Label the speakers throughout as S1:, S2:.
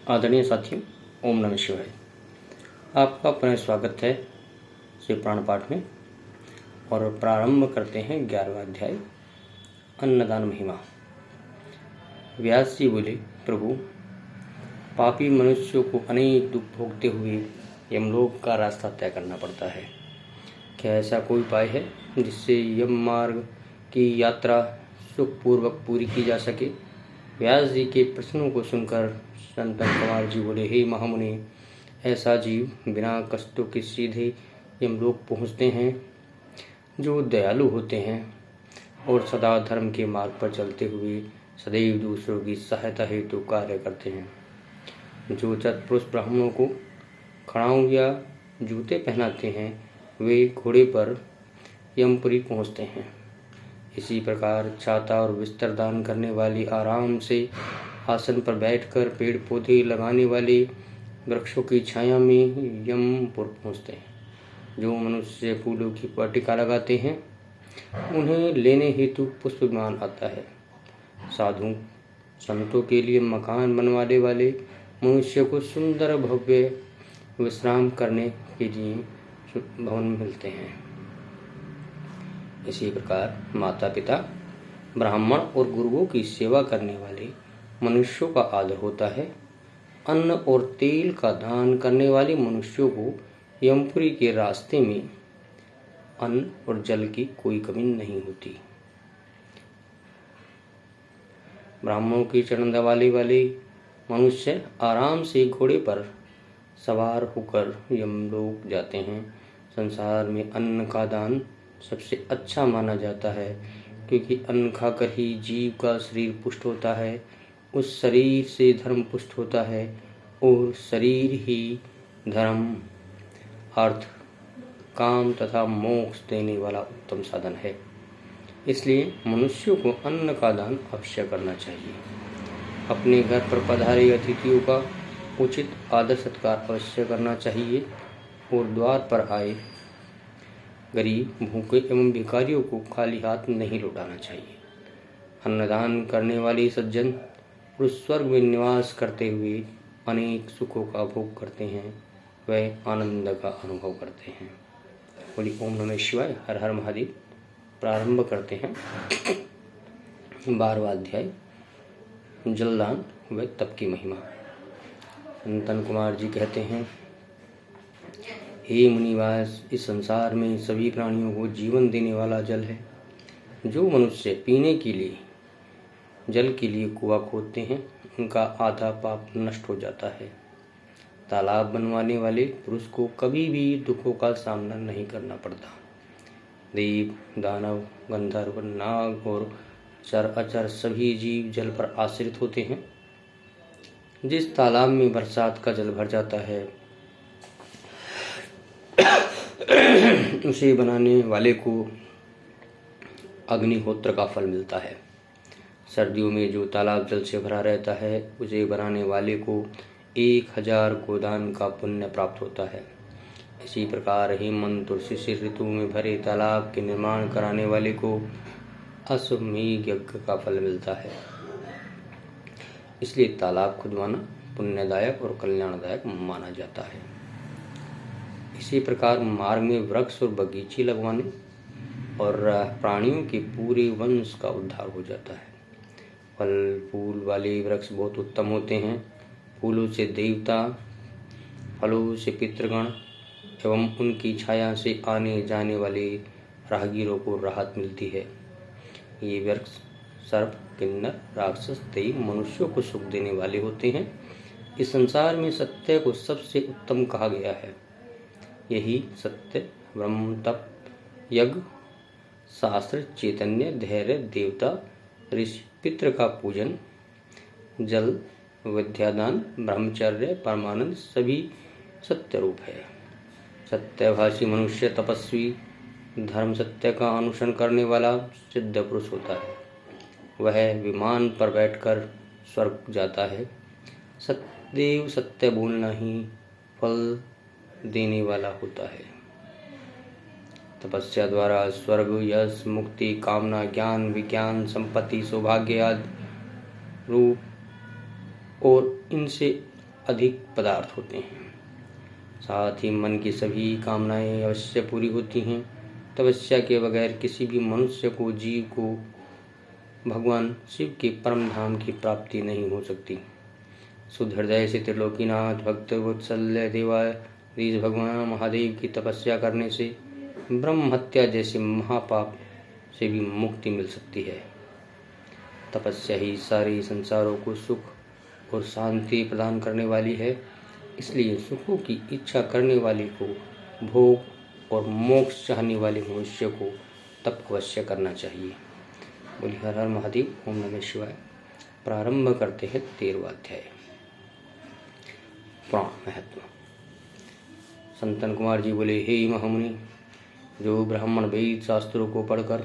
S1: आदरणीय साथियों, ओम नमः शिवाय। आपका पुनः स्वागत है शिव पुराण पाठ में। और प्रारंभ करते हैं 11वां अध्याय, अन्नदान महिमा। व्यास जी बोले, प्रभु, पापी मनुष्यों को अनेक दुख भोगते हुए यमलोक का रास्ता तय करना पड़ता है। क्या ऐसा कोई उपाय है जिससे यम मार्ग की यात्रा सुखपूर्वक पूरी की जा सके? व्यास जी के प्रश्नों को सुनकर संतन कुमार जी बोले, हे महामुनि, ऐसा जीव बिना कष्टों के सीधे यमलोक पहुँचते हैं जो दयालु होते हैं और सदा धर्म के मार्ग पर चलते हुए सदैव दूसरों की सहायता हेतु कार्य करते हैं। जो सत्पुरुष ब्राह्मणों को खड़ाऊं या जूते पहनाते हैं वे घोड़े पर यमपुरी पहुँचते हैं। इसी प्रकार छाता और बिस्तर दान करने वाले आराम से आसन पर बैठकर पेड़ पौधे लगाने वाले वृक्षों की छाया में यमपुर पहुँचते हैं। जो मनुष्य फूलों की वाटिका लगाते हैं उन्हें लेने हेतु पुष्प विमान आता है। साधु संतों के लिए मकान बनवाने वाले मनुष्य को सुंदर भव्य विश्राम करने के लिए भवन मिलते हैं। इसी प्रकार माता पिता, ब्राह्मण और गुरुओं की सेवा करने वाले मनुष्यों का आदर होता है। अन्न और तेल का दान करने वाले मनुष्यों को यमपुरी के रास्ते में अन्न और जल की कोई कमी नहीं होती। ब्राह्मणों की चरण दबाने वाले मनुष्य आराम से घोड़े पर सवार होकर यमलोक जाते हैं। संसार में अन्न का दान सबसे अच्छा माना जाता है, क्योंकि अन्न खाकर ही जीव का शरीर पुष्ट होता है, उस शरीर से धर्म पुष्ट होता है और शरीर ही धर्म, अर्थ, काम तथा मोक्ष देने वाला उत्तम साधन है। इसलिए मनुष्यों को अन्न का दान अवश्य करना चाहिए। अपने घर पर पधारे अतिथियों का उचित आदर सत्कार अवश्य करना चाहिए और द्वार पर आए गरीब, भूखे एवं भिखारियों को खाली हाथ नहीं लौटाना चाहिए। अन्नदान करने वाले सज्जन पुरुष स्वर्ग में निवास करते हुए अनेक सुखों का भोग करते हैं, वह आनंद का अनुभव करते हैं। बोली ओम नमः शिवाय, हर हर महादेव। प्रारंभ करते हैं 12वां अध्याय, जलदान व तप की महिमा। संतन कुमार जी कहते हैं, हे मुनिवास, इस संसार में सभी प्राणियों को जीवन देने वाला जल है। जो मनुष्य पीने के लिए जल के लिए कुआं खोदते हैं उनका आधा पाप नष्ट हो जाता है। तालाब बनवाने वाले पुरुष को कभी भी दुखों का सामना नहीं करना पड़ता। देव, दानव, गंधर्व, नाग और चर अचर सभी जीव जल पर आश्रित होते हैं। जिस तालाब में बरसात का जल भर जाता है उसे बनाने वाले को अग्निहोत्र का फल मिलता है। सर्दियों में जो तालाब जल से भरा रहता है उसे बनाने वाले को 1000 गोदान का पुण्य प्राप्त होता है। इसी प्रकार हेमंत और शिशिर ऋतु में भरे तालाब के निर्माण कराने वाले को अश्वमेध यज्ञ का फल मिलता है। इसलिए तालाब खुदवाना पुण्यदायक और कल्याणदायक माना जाता है। इसी प्रकार मार्ग में वृक्ष और बगीचे लगवाने और प्राणियों के पूरे वंश का उद्धार हो जाता है। फल फूल वाले वृक्ष बहुत उत्तम होते हैं। फूलों से देवता, फलों से पितृगण एवं उनकी छाया से आने जाने वाले राहगीरों को राहत मिलती है। ये वृक्ष सर्प, किन्नर, राक्षस, दैव, मनुष्यों को सुख देने वाले होते हैं। इस संसार में सत्य को सबसे उत्तम कहा गया है। यही सत्य, ब्रह्म, तप, यज्ञ, शास्त्र, चैतन्य, धैर्य, देवता, ऋषि, पितृ का पूजन, जल, विद्यादान, ब्रह्मचर्य, परमानंद सभी सत्य रूप है। सत्यभाषी मनुष्य तपस्वी, धर्म सत्य का अनुसरण करने वाला सिद्ध पुरुष होता है। वह विमान पर बैठकर स्वर्ग जाता है। सदैव सत्य बोलना ही फल देने वाला होता है। तपस्या द्वारा स्वर्ग, यश, मुक्ति, कामना, ज्ञान, विज्ञान, संपत्ति, सौभाग्य आदि रूप और इनसे अधिक पदार्थ होते हैं। साथ ही मन की सभी कामनाएं अवश्य पूरी होती हैं। तपस्या के बगैर किसी भी मनुष्य को, जीव को भगवान शिव के परम धाम की प्राप्ति नहीं हो सकती। शुद्ध हृदय से त्रिलोकीनाथ भक्त वत्सल्य देवाधीश भगवान महादेव की तपस्या करने से ब्रह्म हत्या जैसे महापाप से भी मुक्ति मिल सकती है। तपस्या ही सारे संसारों को सुख और शांति प्रदान करने वाली है। इसलिए सुखों की इच्छा करने वाले को, भोग और मोक्ष चाहने वाले मनुष्य को तप अवश्य करना चाहिए। बोलिए हर हर महादेव, ओम नमः शिवाय। प्रारंभ करते हैं 13वां अध्याय। प्राण महत्व। संतन कुमार जी बोले, हे महामुनि, जो ब्राह्मण वेद शास्त्रों को पढ़कर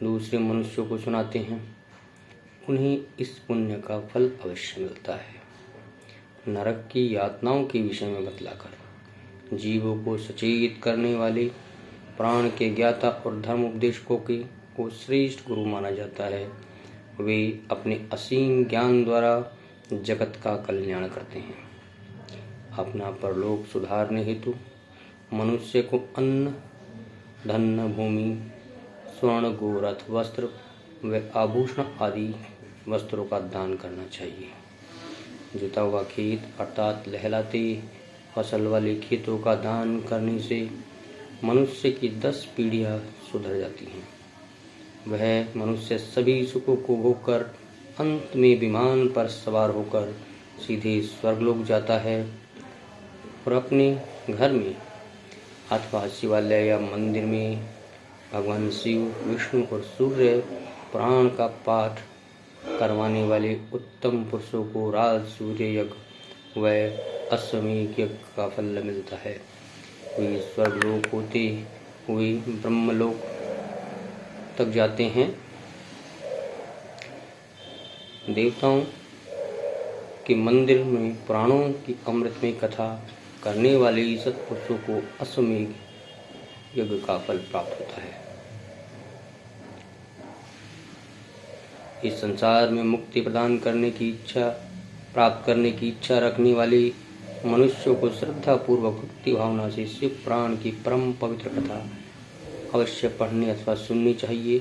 S1: दूसरे मनुष्यों को सुनाते हैं, उन्हें इस पुण्य का फल अवश्य मिलता है। नरक की यातनाओं के विषय में बतलाकर जीवों को सचेत करने वाले प्राण के ज्ञाता और धर्म उपदेशकों को श्रेष्ठ गुरु माना जाता है। वे अपने असीम ज्ञान द्वारा जगत का कल्याण करते हैं। अपना परलोक सुधारने हेतु मनुष्य को अन्न, धन, भूमि, स्वर्ण, गो, रथ, वस्त्र व आभूषण आदि वस्त्रों का दान करना चाहिए। जुता हुआ खेत अर्थात लहलाते फसल वाले खेतों का दान करने से मनुष्य की 10 पीढ़ियां सुधर जाती हैं। वह मनुष्य सभी सुखों को भोगकर अंत में विमान पर सवार होकर सीधे स्वर्गलोक जाता है और अपने घर में अथवा शिवालय या मंदिर में भगवान शिव, विष्णु और सूर्य पुराण का पाठ करवाने वाले उत्तम पुरुषों को राज सूर्य यज्ञ व अश्वमेध यज्ञ का फल मिलता है। वे स्वर्गलोक होते हुए ब्रह्मलोक तक जाते हैं। देवताओं के मंदिर में पुराणों की अमृतमय कथा करने वाले सत्पुरुषों को अश्वमेध यज्ञ का फल प्राप्त होता है। इस संसार में मुक्ति प्रदान करने की इच्छा प्राप्त करने की इच्छा रखने वाले मनुष्यों को श्रद्धा पूर्वक भक्ति भावना से शिव प्राण की परम पवित्र कथा अवश्य पढ़ने अथवा सुननी चाहिए।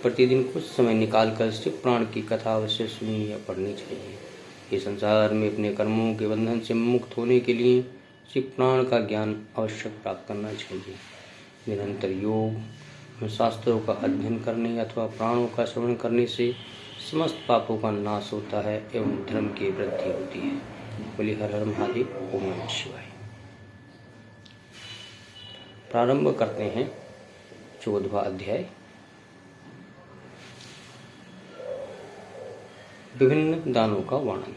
S1: प्रतिदिन कुछ समय निकालकर शिव प्राण की कथा अवश्य सुननी या पढ़नी चाहिए। इस संसार में अपने कर्मों के बंधन से मुक्त होने के लिए शिव प्राण का ज्ञान अवश्य प्राप्त करना चाहिए। निरंतर योग, शास्त्रों का अध्ययन करने अथवा प्राणों का श्रवण करने से समस्त पापों का नाश होता है एवं धर्म की वृद्धि होती है। बोले हर हर महादेव, ओम नमः शिवाय। प्रारंभ करते हैं 14वां अध्याय। विभिन्न दानों का वर्णन।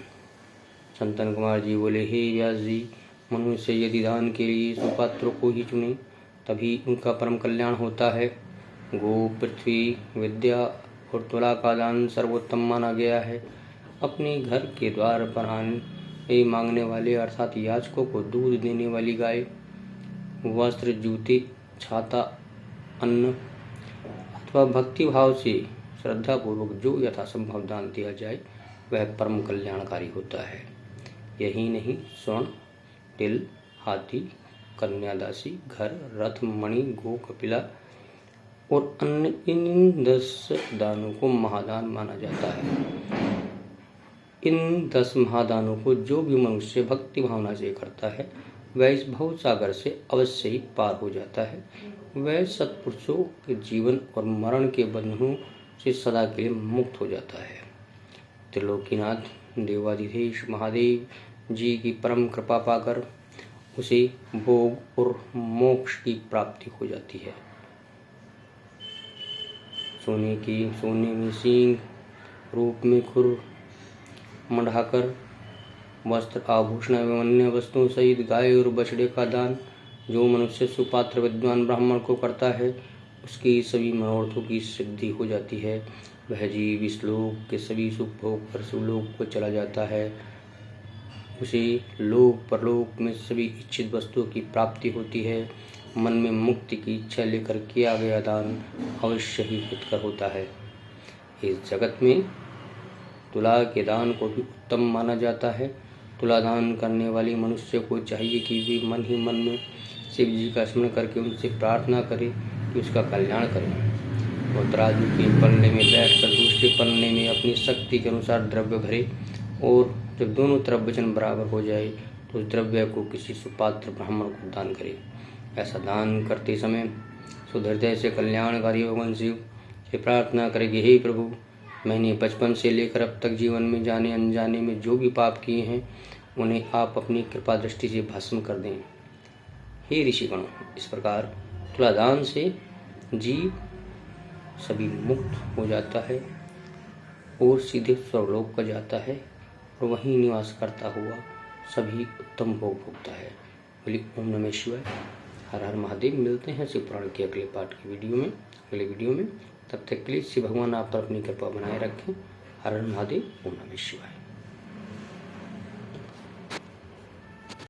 S1: संतन कुमार जी बोले, हे व्यास जी, मनुष्य यदि दान के लिए सुपात्रों को ही चुने तभी उनका परम कल्याण होता है। गो, पृथ्वी, विद्या और तुला का दान सर्वोत्तम माना गया है। अपने घर के द्वार पर आने मांगने वाले अर्थात याचकों को दूध देने वाली गाय, वस्त्र, जूते, छाता, अन्न अथवा भक्ति भाव से श्रद्धा पूर्वक जो यथासंभव दान दिया जाए वह परम कल्याणकारी होता है। यही नहीं, स्वर्ण, तिल, हाथी, कन्यादासी, घर, रथ, मणि, गो, कपिला और अन्य इन 10 दानों को महादान माना जाता है। इन 10 महादानों को जो भी मनुष्य भक्ति भावना से करता है वह इस भव सागर से अवश्य ही पार हो जाता है। वह सत्पुरुषों के जीवन और मरण के बंधनों से सदा के लिए मुक्त हो जाता है। त्रिलोकीनाथ देवाधीश महादेव जी की परम कृपा पाकर उसे भोग और मोक्ष की प्राप्ति हो जाती है। सोने में सींग, रूप में खुर मढ़ाकर वस्त्र, आभूषण एवं अन्य वस्तुओं सहित गाय और बछड़े का दान जो मनुष्य सुपात्र विद्वान ब्राह्मण को करता है उसकी सभी मनोरथों की सिद्धि हो जाती है। वह जीव इस लोक के सभी सुख भोग कर शिवलोक को चला जाता है। उसे लोक परलोक में सभी इच्छित वस्तुओं की प्राप्ति होती है। मन में मुक्ति की इच्छा लेकर किया गया दान अवश्य ही हितकर होता है। इस जगत में तुला के दान को भी उत्तम माना जाता है। तुलादान करने वाली मनुष्य को चाहिए कि वे मन ही मन में शिव जी का स्मरण करके उनसे प्रार्थना करे कि उसका कल्याण करें। और तराजू के पलड़े में बैठकर दूसरे पलड़े में अपनी शक्ति के अनुसार द्रव्य भरे, और जब दोनों तरफ वजन बराबर हो जाए तो उस द्रव्य को किसी सुपात्र ब्राह्मण को दान करे। ऐसा दान करते समय शुद्ध हृदय से कल्याणकारी भगवान शिव से प्रार्थना करेगी, हे प्रभु, मैंने बचपन से लेकर अब तक जीवन में जाने अनजाने में जो भी पाप किए हैं उन्हें आप अपनी कृपा दृष्टि से भस्म कर दें। हे ऋषिगण, इस प्रकार तुलादान से जीव सभी मुक्त हो जाता है और सीधे स्वर्गलोक को जाता है और वहीं निवास करता हुआ सभी उत्तम भोग भोगता है। बोलिए ओम नमः शिवाय, हर हर महादेव। मिलते हैं शिव पुराण के अगले पाठ की अगले वीडियो में। तब तक के लिए शिव भगवान आप पर अपनी कृपा बनाए रखें। हर हर महादेव, ओम नमः शिवाय।